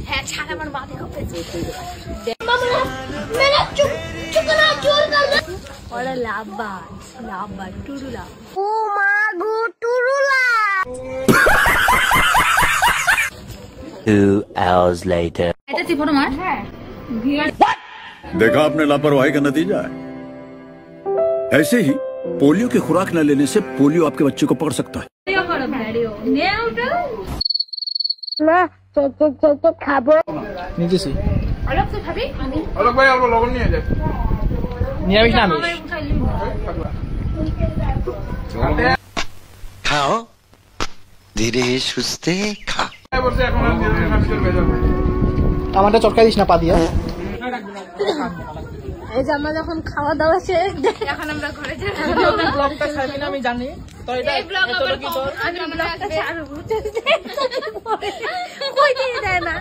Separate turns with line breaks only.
হ্যাঁ ছাড় আমার মা দেখো ওরা লাভবা টুরুলা ও মা গো টুরুলা
2 hours later
এটা চিপড় মার হ্যাঁ
देखा आपने लापरवाही का नतीजा है ऐसे ही पोलियो की खुराक न लेने से पोलियो आपके बच्चे को पकड़ सकता है
খাবো
নিতেছি
অলপ তো খাবি আমি
অলক ভাই অল্প লবণ নিয়ে যায় নিরামিষ না আমিষ
খাও ধীরে সুস্থে খা
আমারটা চটকাই দিস না পা দিয়া
এই যে আমরা যখন খাওয়া দাওয়া শেষ এখন আমরা ঘরে যাই
ব্লগটা খাবি না আমি জানি তো এটা
ব্লগ আবার কই দিয়ে দেয় না